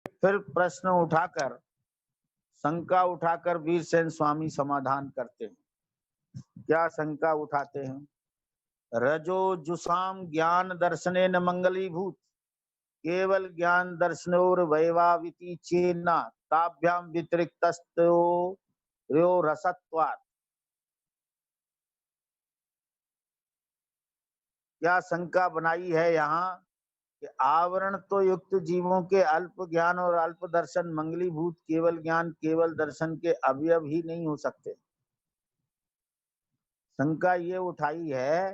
फिर प्रश्न उठाकर, शंका उठाकर वीरसेन स्वामी समाधान करते हैं। क्या शंका उठाते हैं? रजो जुषाम ज्ञान दर्शने न मंगलीभूत, केवल ज्ञान दर्शनोर वैवाविति चेना ताभ्याम व्यतिरिक्तस्तो रसत्वात्। क्या शंका बनाई है यहाँ कि आवरण तो युक्त जीवों के अल्प ज्ञान और अल्प दर्शन मंगलीभूत केवल ज्ञान केवल दर्शन के अवयव ही नहीं हो सकते। शंका ये उठाई है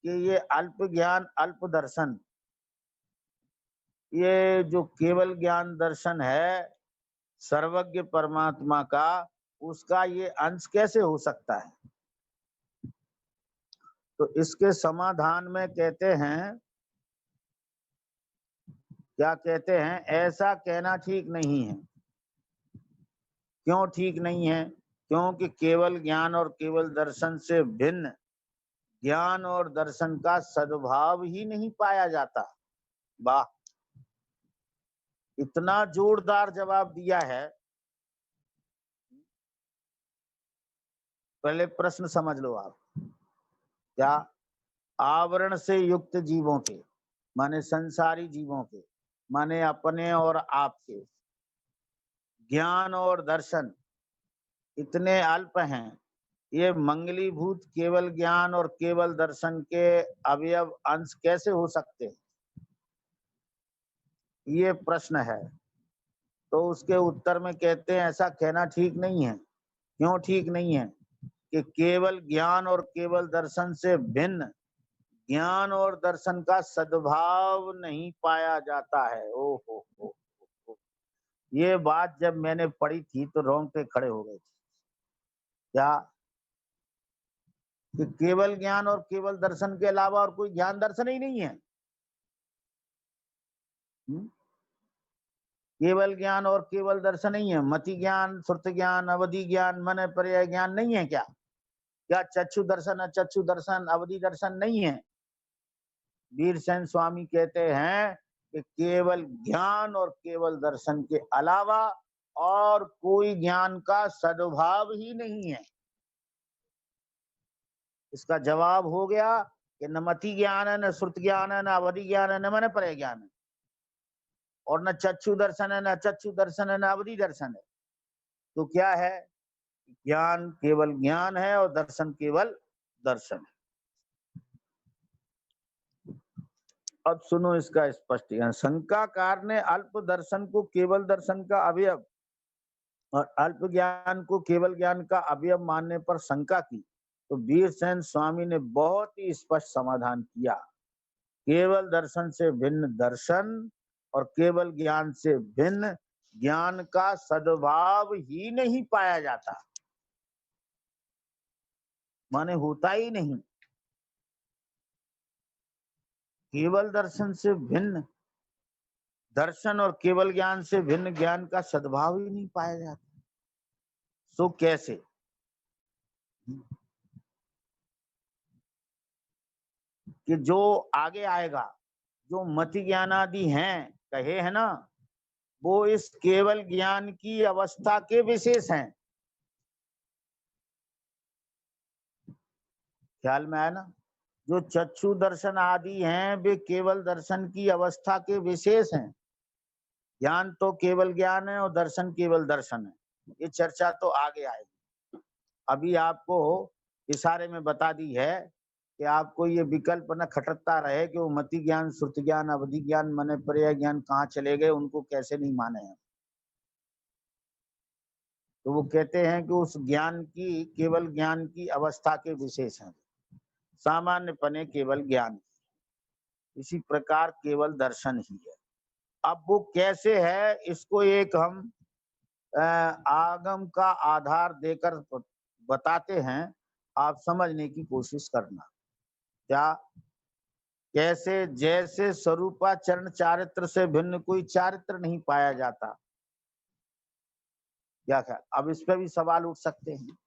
कि ये अल्प ज्ञान अल्प दर्शन, ये जो केवल ज्ञान दर्शन है सर्वज्ञ परमात्मा का, उसका ये अंश कैसे हो सकता है? तो इसके समाधान में कहते हैं, क्या कहते हैं, ऐसा कहना ठीक नहीं है। क्यों ठीक नहीं है? क्योंकि केवल ज्ञान और केवल दर्शन से भिन्न ज्ञान और दर्शन का सद्भाव ही नहीं पाया जाता। वाह, इतना जोरदार जवाब दिया है। पहले प्रश्न समझ लो आप। क्या आवरण से युक्त जीवों के, माने संसारी जीवों के, माने अपने और आपके ज्ञान और दर्शन इतने अल्प हैं, ये मंगलीभूत केवल ज्ञान और केवल दर्शन के अवयव अंश कैसे हो सकते हैं? ये प्रश्न है। तो उसके उत्तर में कहते हैं ऐसा कहना ठीक नहीं है। क्यों ठीक नहीं है? कि केवल ज्ञान और केवल दर्शन से भिन्न ज्ञान और दर्शन का सद्भाव नहीं पाया जाता है। ओ हो। ये बात जब मैंने पढ़ी थी तो रोंगटे खड़े हो गए थे। क्या कि केवल ज्ञान और केवल दर्शन के अलावा और कोई ज्ञान दर्शन ही नहीं है? केवल ज्ञान और केवल दर्शन नहीं है, मति ज्ञान, श्रुति ज्ञान, अवधि ज्ञान, मन पर्याय ज्ञान नहीं है क्या? क्या चक्षु दर्शन, अचक्षु दर्शन, अवधि दर्शन नहीं है? वीरसेन स्वामी कहते हैं कि केवल ज्ञान और केवल दर्शन के अलावा और कोई ज्ञान का सद्भाव ही नहीं है। इसका जवाब हो गया कि न मति ज्ञान है, न श्रुति ज्ञान है, न अवधि ज्ञान है, न मन पर्याय ज्ञान है, और न चक्षु दर्शन है, न चक्षु दर्शन है, न अवधि दर्शन है। तो क्या है? ज्ञान केवल ज्ञान है और दर्शन केवल दर्शन है। अब सुनो इसका स्पष्टीकरण। शंकाकार ने अल्प दर्शन को केवल दर्शन का अवयव और अल्प ज्ञान को केवल ज्ञान का अवयव मानने पर शंका की, तो वीरसेन स्वामी ने बहुत ही स्पष्ट समाधान किया। केवल दर्शन से भिन्न दर्शन और केवल ज्ञान से भिन्न ज्ञान का सद्भाव ही नहीं पाया जाता, माने होता ही नहीं। केवल दर्शन से भिन्न दर्शन और केवल ज्ञान से भिन्न ज्ञान का सद्भाव ही नहीं पाया जाता। सो कैसे? कि जो आगे आएगा, जो मति ज्ञान आदि हैं कहे है ना, वो इस केवल ज्ञान की अवस्था के विशेष हैं। ख्याल में आया ना? जो चक्षु दर्शन आदि हैं वे केवल दर्शन की अवस्था के विशेष हैं। ज्ञान तो केवल ज्ञान है और दर्शन केवल दर्शन है। ये चर्चा तो आगे आएगी। अभी आपको इशारे में बता दी है कि आपको ये विकल्प न खटकता रहे कि वो मति ज्ञान, श्रुति ज्ञान, अवधि ज्ञान, मन पर्याय ज्ञान कहाँ चले गए, उनको कैसे नहीं माने हैं। तो वो कहते हैं कि उस ज्ञान की केवल ज्ञान की अवस्था के विशेष हैं, सामान्य पने केवल ज्ञान। इसी प्रकार केवल दर्शन ही है। अब वो कैसे है, इसको एक हम आगम का आधार देकर बताते हैं, आप समझने की कोशिश करना। क्या? कैसे? जैसे स्वरूपाचरण चारित्र से भिन्न कोई चारित्र नहीं पाया जाता। क्या ख्याल? अब इस पे भी सवाल उठ सकते हैं।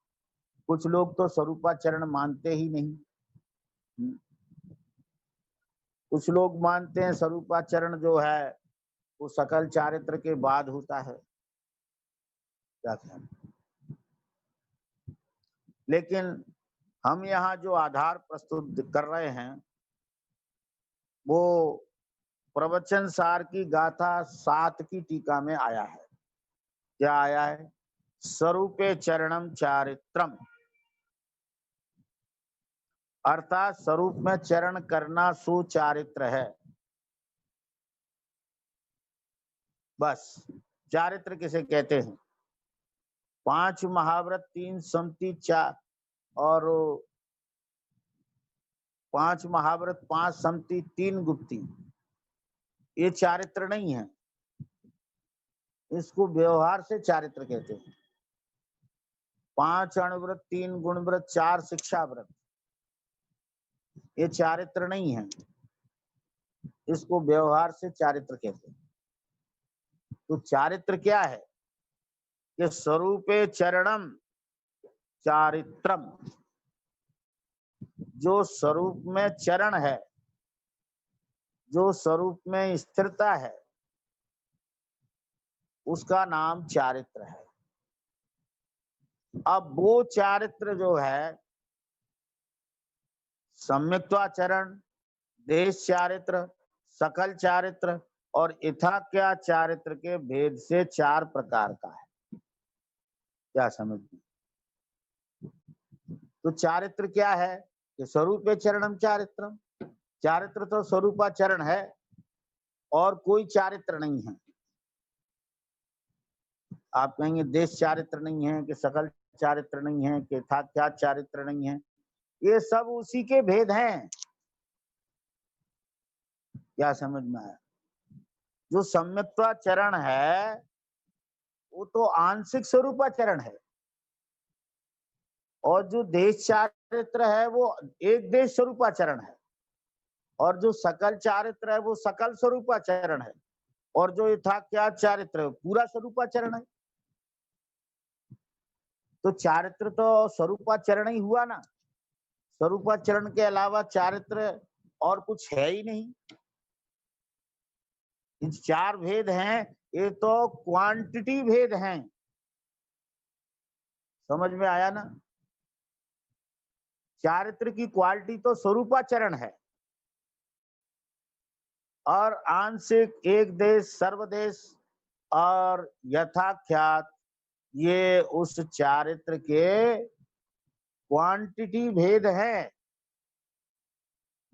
कुछ लोग तो स्वरूपाचरण मानते ही नहीं। कुछ लोग मानते हैं स्वरूपाचरण जो है वो सकल चारित्र के बाद होता है। क्या ख्याल? लेकिन हम यहाँ जो आधार प्रस्तुत कर रहे हैं वो प्रवचन सार की गाथा 7 की टीका में आया है। क्या आया है? स्वरूपे चरणम चारित्रम, अर्थात स्वरूप में चरण करना सुचारित्र है। बस चारित्र किसे कहते हैं? 5 महाव्रत 3 समति 4 और 5 महाव्रत 5 समति 3 गुप्ती, ये चारित्र नहीं है। इसको व्यवहार से चारित्र कहते हैं। 5 अणुव्रत 3 गुणव्रत 4 शिक्षा व्रत, ये चारित्र नहीं है। इसको व्यवहार से चारित्र कहते हैं। तो चारित्र क्या है? कि स्वरूपे चरणम चारित्रम, जो स्वरूप में चरण है, जो स्वरूप में स्थिरता है, उसका नाम चारित्र है। अब वो चारित्र जो है सम्यक्त्वाचरण, देश चारित्र, सकल चारित्र और यथाख्या चारित्र के भेद से 4 प्रकार का है। क्या समझ में? तो चारित्र क्या है? कि स्वरूपे चरणम चारित्रम, चारित्र तो स्वरूपाचरण है और कोई चारित्र नहीं है। आप कहेंगे देश चारित्र नहीं है, कि सकल चारित्र नहीं है, कि यथाख्या चारित्र नहीं है, ये सब उसी के भेद हैं। क्या समझ में आया? जो सम्यक्त्वाचरण है वो तो आंशिक स्वरूपाचरण है, और जो देश चारित्र है वो एक देश स्वरूपाचरण है, और जो सकल चारित्र है वो सकल स्वरूपाचरण है, और जो यथाख्या चारित्र है पूरा स्वरूपाचरण है। तो चारित्र तो स्वरूपाचरण ही हुआ ना। स्वरूपाचरण के अलावा चारित्र और कुछ है ही नहीं। इन 4 भेद हैं, ये तो क्वांटिटी भेद हैं। समझ में आया ना? चारित्र की क्वालिटी तो स्वरूपाचरण है, और आंशिक एक देश सर्वदेश और यथाख्यात ये उस चारित्र के क्वांटिटी भेद हैं।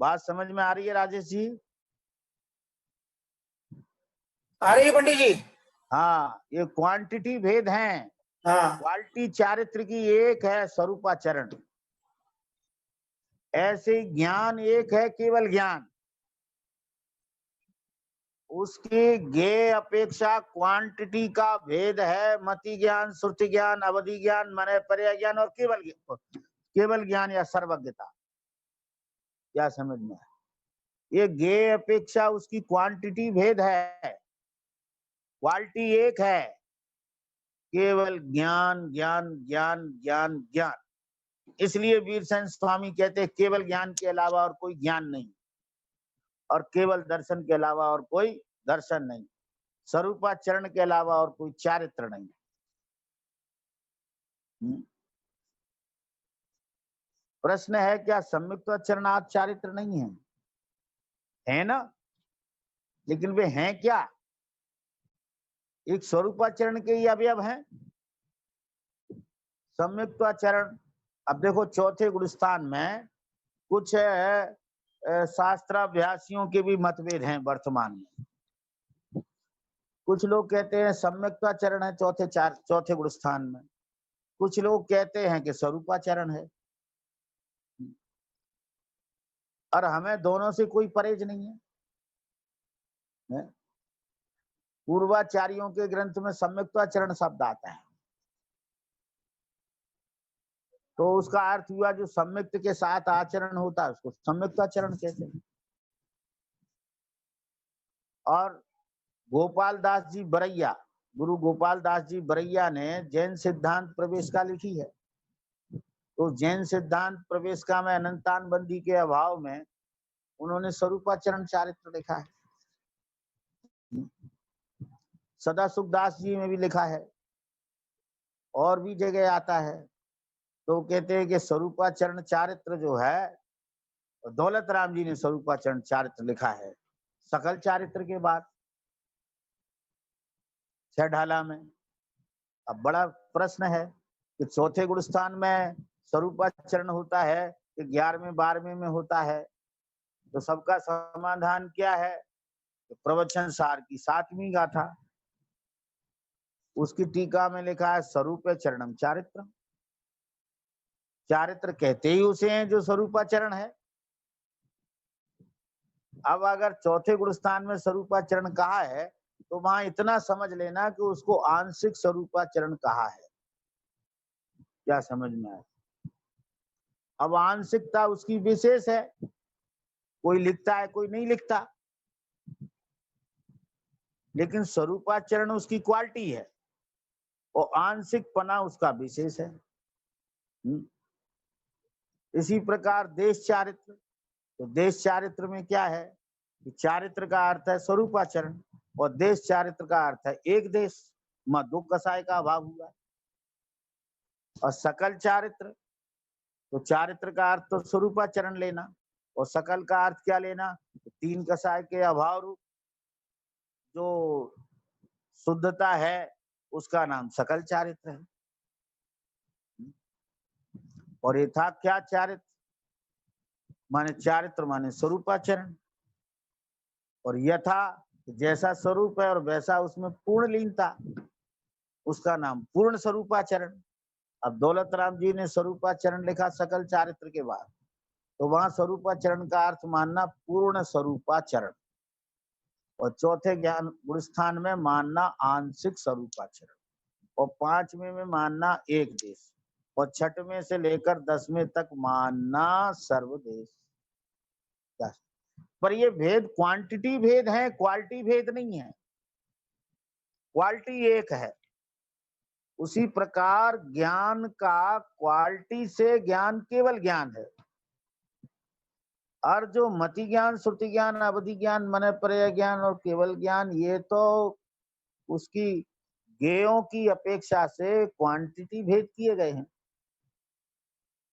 बात समझ में आ रही है राजेश जी? आ रही है पंडित जी? हाँ, ये क्वांटिटी भेद हैं। हाँ, क्वालिटी चारित्र की एक है स्वरूपाचरण, ऐसे ज्ञान एक है केवल ज्ञान, उसकी ज्ञेय अपेक्षा क्वांटिटी का भेद है मति ज्ञान, श्रुति ज्ञान, अवधि ज्ञान, मन पर्याय ज्ञान और केवल ज्ञान या सर्वज्ञता। क्या समझ में? ये ज्ञेय अपेक्षा उसकी क्वांटिटी भेद है, क्वालिटी एक है, केवल ज्ञान ज्ञान ज्ञान ज्ञान ज्ञान। इसलिए वीरसेन स्वामी कहते हैं केवल ज्ञान के अलावा और कोई ज्ञान नहीं, और केवल दर्शन के अलावा और कोई दर्शन नहीं, स्वरूपाचरण के अलावा और कोई चारित्र नहीं। प्रश्न है क्या सम्यक्त्वाचरणात् चारित्र नहीं है? है ना? लेकिन वे हैं क्या? एक स्वरूपाचरण के ही अवयव हैं। सम्यक्त्वाचरण, अब देखो चौथे गुणस्थान में कुछ शास्त्राभ्यासियों के भी मतभेद हैं वर्तमान में। कुछ लोग कहते हैं सम्यक्त्वाचरण है चौथे गुणस्थान में, कुछ लोग कहते हैं कि स्वरूपाचरण है, और हमें दोनों से कोई परहेज नहीं है। पूर्वाचार्यों के ग्रंथ में सम्यक्त्वाचरण शब्द आता है, तो उसका अर्थ हुआ जो सम्यक्त के साथ आचरण होता है उसको सम्यक्त्वाचरण कहते हैं। और गोपाल दास जी बरैया, गुरु गोपाल दास जी बरैया ने जैन सिद्धांत प्रवेशिका लिखी है, तो जैन सिद्धांत प्रवेशिका में अनंतान बंदी के अभाव में उन्होंने स्वरूपाचरण चारित्र लिखा है। सदा सुखदास जी में भी लिखा है और भी जगह आता है। तो कहते हैं कि स्वरूपाचरण चारित्र जो है, दौलत राम जी ने स्वरूपाचरण चारित्र लिखा है सकल चारित्र के बाद छह ढाला में। अब बड़ा प्रश्न है कि चौथे गुण स्थान में स्वरूपाचरण होता है कि 11वें 12वें में होता है। तो सबका समाधान क्या है? तो प्रवचन सार की 7वीं गाथा, उसकी टीका में लिखा है स्वरूप चरणम चारित्र। चारित्र कहते ही उसे हैं जो स्वरूपाचरण है। अब अगर चौथे गुण स्थान में स्वरूपाचरण कहा है तो वहां इतना समझ लेना कि उसको आंशिक स्वरूपाचरण कहा है। क्या समझ में आया? अब आंशिकता उसकी विशेष है, कोई लिखता है कोई नहीं लिखता, लेकिन स्वरूपाचरण उसकी क्वालिटी है और आंशिक पना उसका विशेष है। इसी प्रकार देश चारित्र, तो देश चारित्र में क्या है कि चारित्र का अर्थ है स्वरूपाचरण और देश चारित्र का अर्थ है एक देश, मां दो कसाय का अभाव हुआ। और सकल चारित्र, तो चारित्र का अर्थ तो स्वरूपाचरण लेना और सकल का अर्थ क्या लेना? तो 3 कसाय के अभाव रूप जो शुद्धता है उसका नाम सकल चारित्र है। और यथा क्या चारित्र माने चारित्र माने स्वरूपाचरण, और यथा जैसा स्वरूप है और वैसा उसमें पूर्ण लीनता, उसका नाम पूर्ण स्वरूपाचरण। अब दौलत राम जी ने स्वरूपाचरण लिखा सकल चारित्र के बाद, तो वहां स्वरूपाचरण का अर्थ मानना पूर्ण स्वरूपाचरण, और चौथे ज्ञान गुण स्थान में मानना आंशिक स्वरूपाचरण, और 5वें में मानना एक देश, और 6वें से लेकर 10वें तक मानना सर्वदेश। पर ये भेद क्वांटिटी भेद है, क्वालिटी भेद नहीं है। क्वालिटी एक है। उसी प्रकार ज्ञान का क्वालिटी से ज्ञान केवल ज्ञान है, और जो मति ज्ञान, श्रुति ज्ञान, अवधि ज्ञान, मन पर्याय ज्ञान और केवल ज्ञान, ये तो उसकी ज्ञेयों की अपेक्षा से क्वांटिटी भेद किए गए हैं।